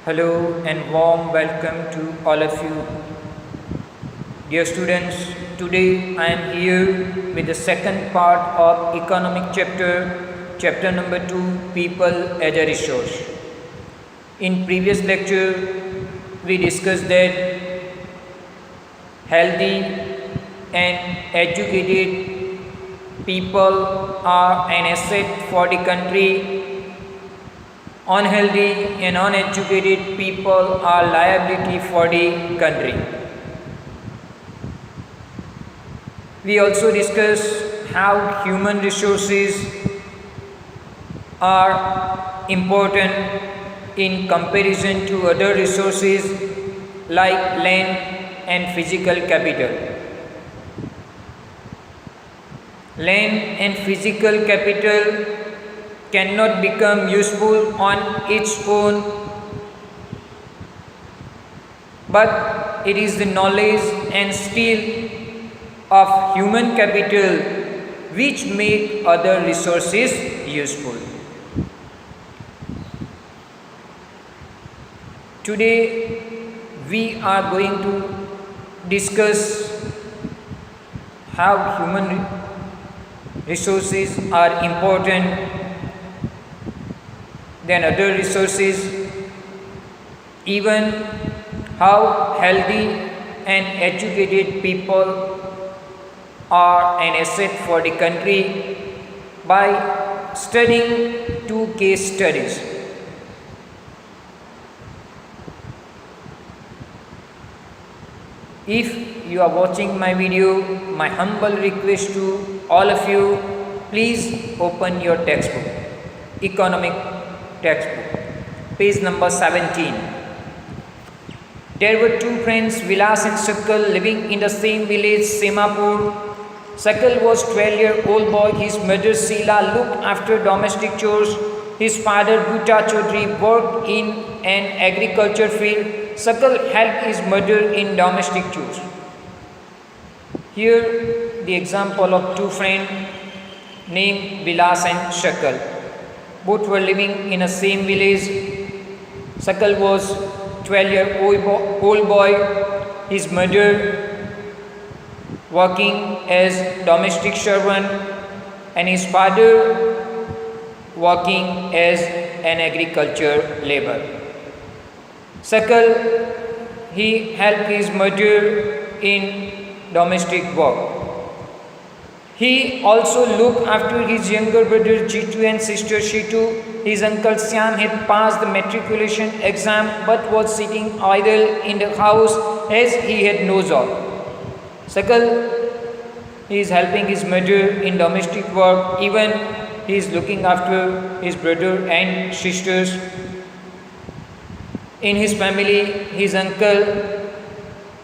Hello and warm welcome to all of you. Dear students, today I am here with the second part of economic chapter number 2, People as a Resource. In previous lecture, we discussed that healthy and educated people are an asset for the country. Unhealthy and uneducated people are liability for the country. We also discussed how human resources are important in comparison to other resources like land and physical capital. Land and physical capital cannot become useful on its own, but it is the knowledge and skill of human capital which make other resources useful. Today we are going to discuss how human resources are important than other resources, even how healthy and educated people are an asset for the country by studying two case studies. If you are watching my video, my humble request to all of you, please open your textbook, economic textbook, page number 17. There were two friends, Vilas and Sakal, living in the same village, Semapur. Sakal was 12-year-old boy. His mother Sila looked after domestic chores. His father Bhuta Chaudhary worked in an agriculture field. Sakal helped his mother in domestic chores. Here the example of two friends named Vilas and Sakal. Both were living in the same village. Sakal was 12-year-old boy. His mother working as domestic servant and his father working as an agriculture labor. Sakal, he helped his mother in domestic work. He also looked after his younger brother Jitu and sister Shitu. His uncle Syam had passed the matriculation exam but was sitting idle in the house as he had no job. Sakal, he is helping his mother in domestic work, even he is looking after his brother and sisters. In his family, his uncle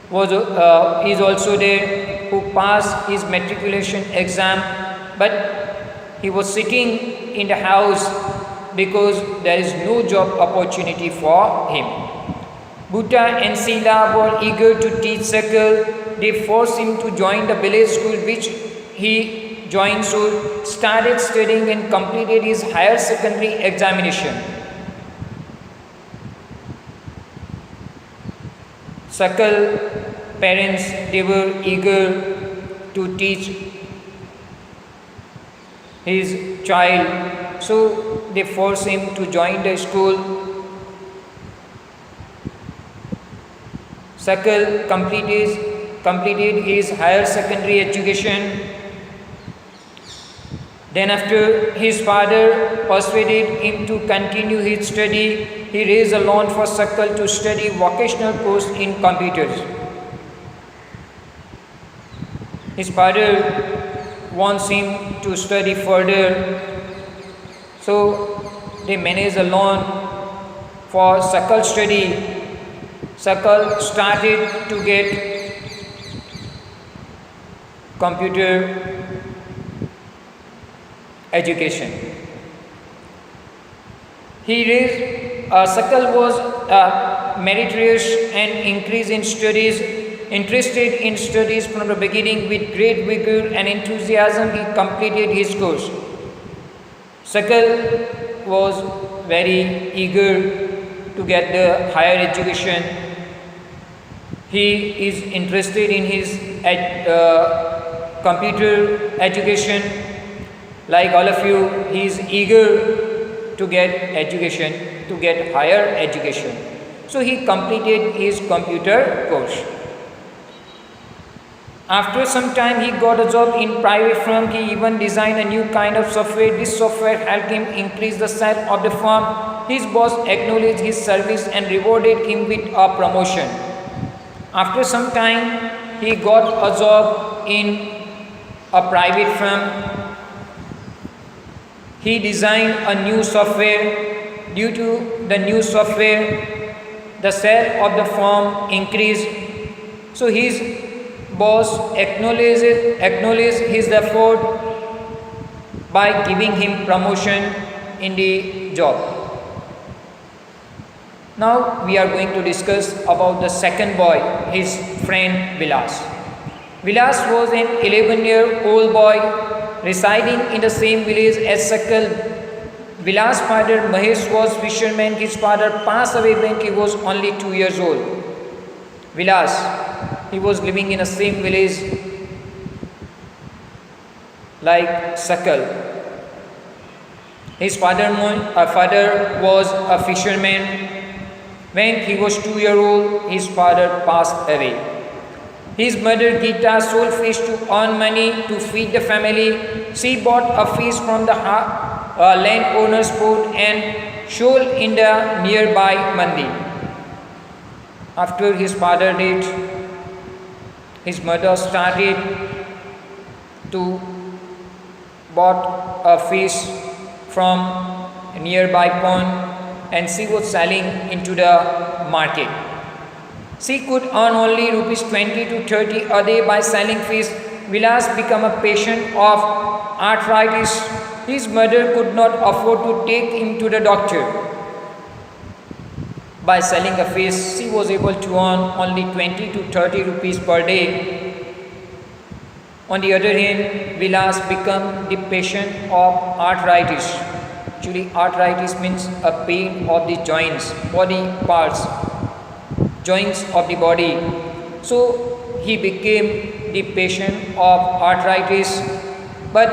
is also there, who passed his matriculation exam, but he was sitting in the house because there is no job opportunity for him. Bhuta and Sila were eager to teach Sakal. They forced him to join the village school, which he joined soon, started studying and completed his higher secondary examination. Sakal parents, they were eager to teach his child, so they forced him to join the school. Sakal completed his higher secondary education. Then after his father persuaded him to continue his study, he raised a loan for Sakal to study vocational course in computers. His father wants him to study further, so they managed a loan for Sakal's study. Sakal started to get computer education. Sakal was meritorious and increased in studies, interested in studies from the beginning. With great vigor and enthusiasm, he completed his course. Sakal was very eager to get the higher education. He is interested in his computer education. Like all of you, he is eager to get education, to get higher education. So he completed his computer course. After some time, he got a job in private firm. He even designed a new kind of software. This software helped him increase the sale of the firm. His boss acknowledged his service and rewarded him with a promotion. After some time, he got a job in a private firm. He designed a new software. Due to the new software, the sale of the firm increased. So his boss acknowledged his effort by giving him promotion in the job. Now we are going to discuss about the second boy, his friend Vilas. Vilas was an 11-year-old boy residing in the same village as Sakal. Vilas' father Mahesh was fisherman. His father passed away when he was only 2 years old. Vilas, he was living in the same village like Sakal. His father was a fisherman. When he was 2 years old, his father passed away. His mother Gita sold fish to earn money to feed the family. She bought a fish from the landowner's boat and sold in the nearby mandi. After his father died, his mother started to bought a fish from a nearby pond and she was selling into the market. She could earn only rupees 20 to 30 a day by selling fish. Vilas became a patient of arthritis. His mother could not afford to take him to the doctor. By selling a fish, she was able to earn only 20 to 30 rupees per day. On the other hand, Vilas became the patient of arthritis. Actually, arthritis means a pain of the joints, body parts, joints of the body. So he became the patient of arthritis, but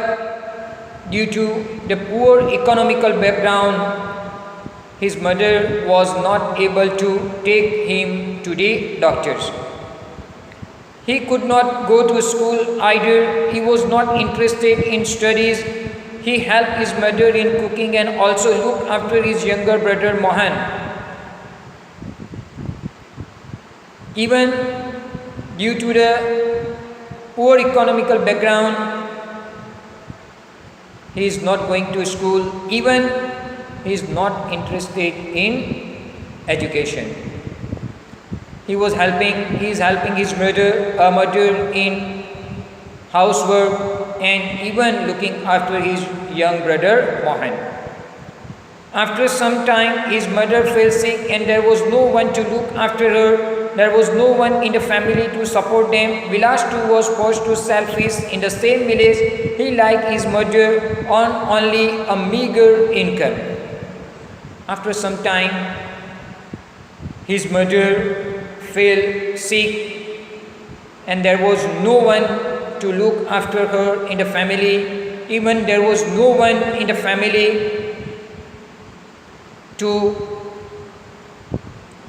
due to the poor economical background, his mother was not able to take him to the doctors. He could not go to school either. He was not interested in studies. He helped his mother in cooking and also looked after his younger brother Mohan. Even due to the poor economical background, he is not going to school. Even he is not interested in education. He is helping his mother in housework and even looking after his young brother Mohan. After some time, his mother fell sick and there was no one to look after her. There was no one in the family to support them. Vilas too was forced to sell fish in the same village. He, like his mother, earned only a meager income. After some time, his mother fell sick and there was no one to look after her in the family. Even there was no one in the family to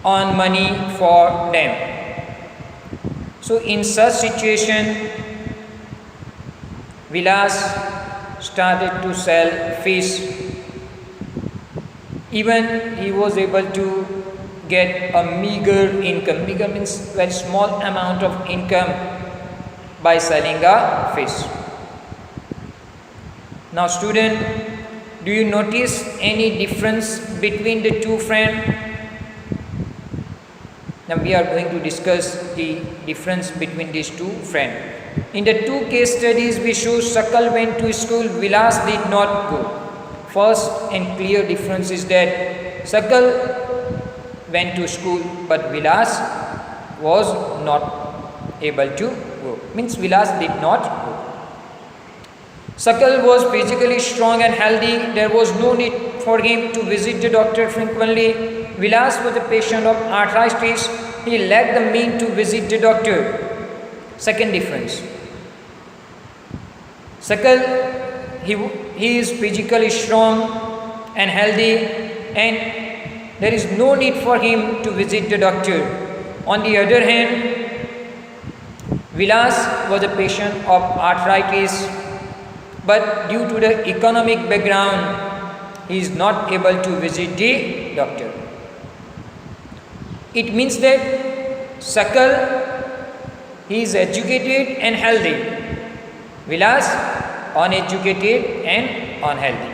earn money for them. So in such situation, Vilas started to sell fish. Even he was able to get a meager income. Meager means very small amount of income by selling a fish. Now student, do you notice any difference between the two friends? Now we are going to discuss the difference between these two friends. In the two case studies we show Sakal went to school, Vilas did not go. First and clear difference is that Sakal went to school but Vilas was not able to go. Means Vilas did not go. Sakal was physically strong and healthy. There was no need for him to visit the doctor frequently. Vilas was a patient of arthritis. He lacked the means to visit the doctor. Second difference. Sakal, he is physically strong and healthy, and there is no need for him to visit the doctor. On the other hand, Vilas was a patient of arthritis, but due to the economic background, he is not able to visit the doctor. It means that Sakal, he is educated and healthy. Vilas, uneducated and unhealthy.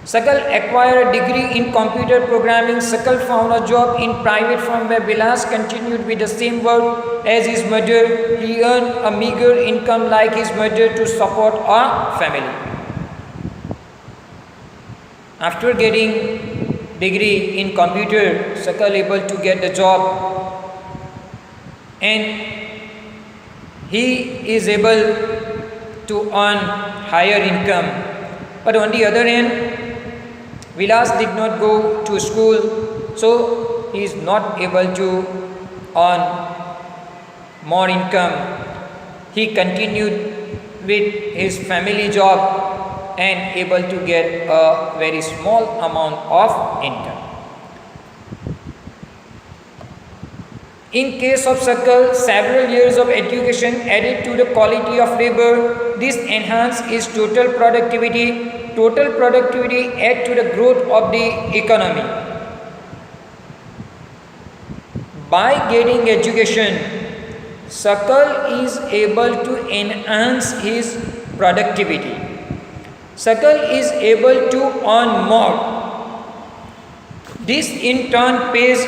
Sakal acquired a degree in computer programming. Sakal found a job in private firm where Vilas continued with the same work as his mother. He earned a meager income like his mother to support a family. After getting degree in computer, Sakal able to get the job, and he is able to earn higher income. But on the other hand, Vilas did not go to school, so he is not able to earn more income. He continued with his family job and able to get a very small amount of income. In case of Sakal, several years of education added to the quality of labor. This enhanced his total productivity. Total productivity add to the growth of the economy. By getting education, Sakal is able to enhance his productivity. Sakal is able to earn more. This in turn pays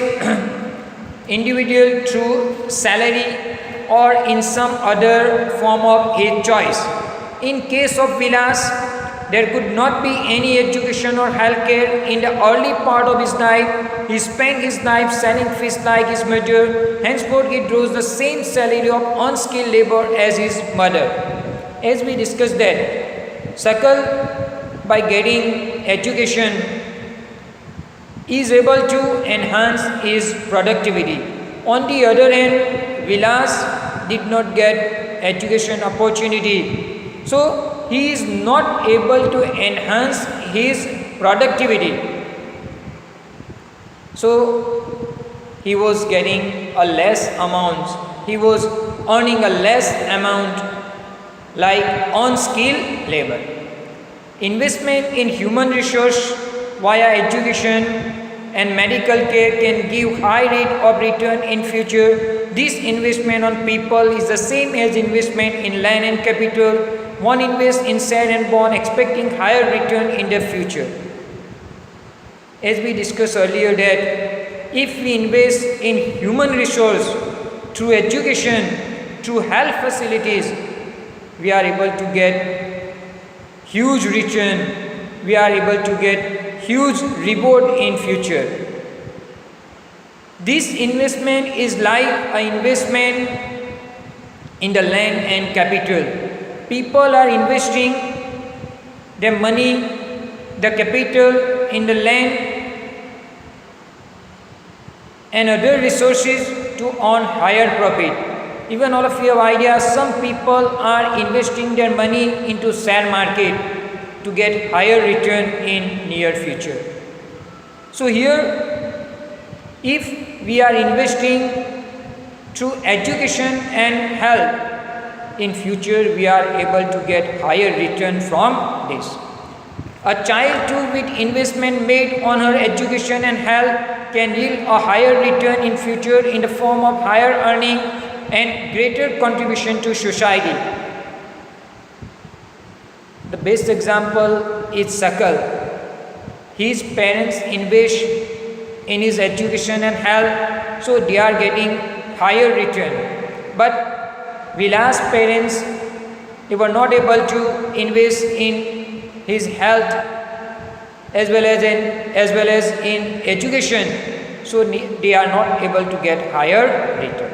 individual through salary or in some other form of his choice. In case of Vilas, there could not be any education or healthcare in the early part of his life. He spent his life selling fish like his mother. Henceforth, he draws the same salary of unskilled labor as his mother. As we discussed that, Sakal, by getting education, is able to enhance his productivity. On the other hand, Vilas did not get education opportunity. So, he is not able to enhance his productivity. So, he was getting a less amount. He was earning a less amount like unskilled labor. Investment in human resource via education and medical care can give high rate of return in future. This investment on people is the same as investment in land and capital. One invests in share and bond expecting higher return in the future. As we discussed earlier that if we invest in human resource through education, through health facilities, we are able to get huge return. We are able to get huge reward in future. This investment is like an investment in the land and capital. People are investing their money, the capital in the land and other resources to earn higher profit. Even all of you have idea, some people are investing their money into share market to get higher return in near future. So here, if we are investing through education and health, in future we are able to get higher return from this. A child too with investment made on her education and health can yield a higher return in future in the form of higher earning and greater contribution to society. The best example is Sakal. His parents invest in his education and health, so they are getting higher return. But Vilas' parents, they were not able to invest in his health as well as in education, so they are not able to get higher return.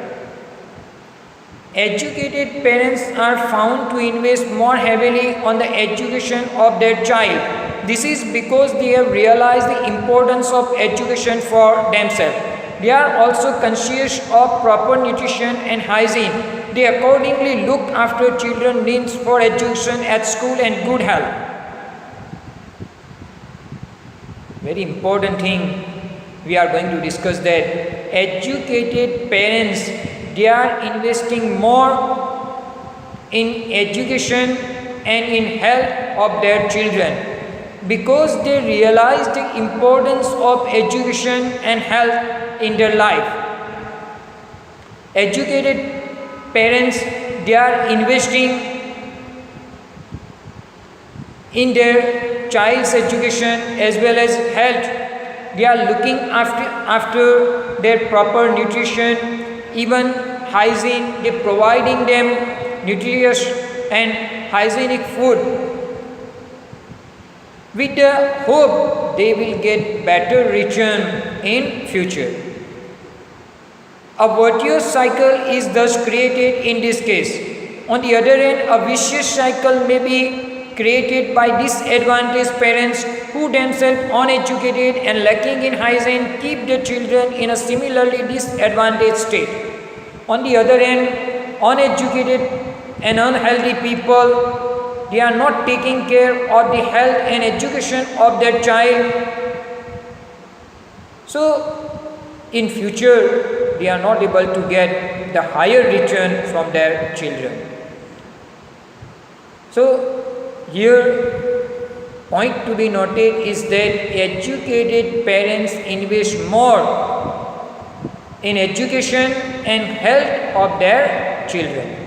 Educated parents are found to invest more heavily on the education of their child. This is because they have realized the importance of education for themselves. They are also conscious of proper nutrition and hygiene. They accordingly look after children's needs for education at school and good health. Very important thing we are going to discuss, that educated parents, they are investing more in education and in health of their children, because they realize the importance of education and health in their life. Educated parents, they are investing in their child's education as well as health. They are looking after their proper nutrition, even hygiene. They are providing them nutritious and hygienic food, with the hope they will get better return in future. A virtuous cycle is thus created in this case. On the other hand, a vicious cycle may be created by disadvantaged parents who themselves uneducated and lacking in hygiene keep their children in a similarly disadvantaged state. On the other hand, uneducated and unhealthy people, they are not taking care of the health and education of their child. So in future they are not able to get the higher return from their children. So here point to be noted is that educated parents invest more in education and health of their children.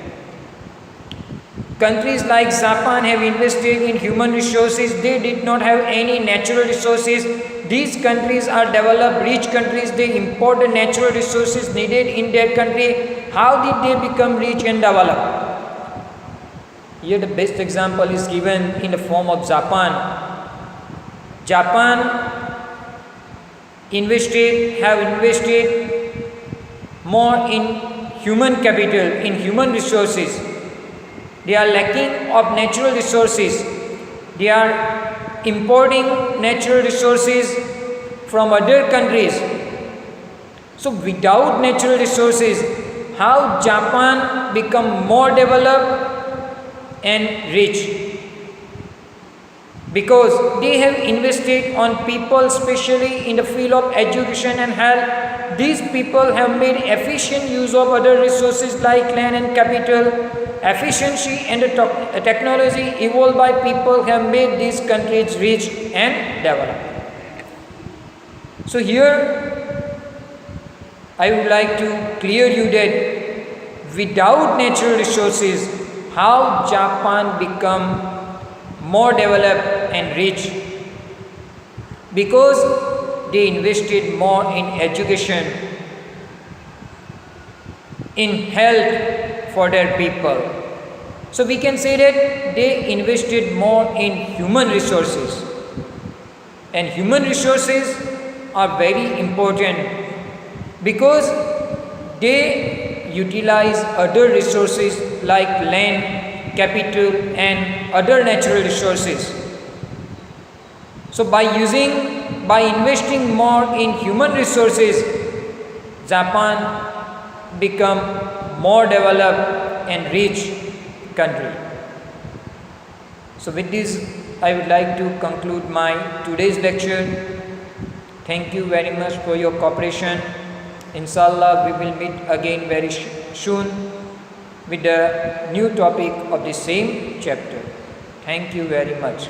Countries like Japan have invested in human resources. They did not have any natural resources. These countries are developed, rich countries. They import the natural resources needed in their country. How did they become rich and develop? Here the best example is given in the form of Japan. Japan have invested more in human capital, in human resources. They are lacking of natural resources. They are importing natural resources from other countries. So without natural resources, how Japan become more developed and rich? Because they have invested on people, especially in the field of education and health. These people have made efficient use of other resources like land and capital. Efficiency and the technology evolved by people have made these countries rich and developed. So here I would like to clear you that without natural resources, how Japan become more developed and rich? Because they invested more in education, in health for their people. So we can say that they invested more in human resources. And human resources are very important because they utilize other resources like land, capital and other natural resources. So by investing more in human resources, Japan become more developed and rich country. So with this I would like to conclude my today's lecture. Thank you very much for your cooperation. Inshallah we will meet again very soon with the new topic of the same chapter. Thank you very much.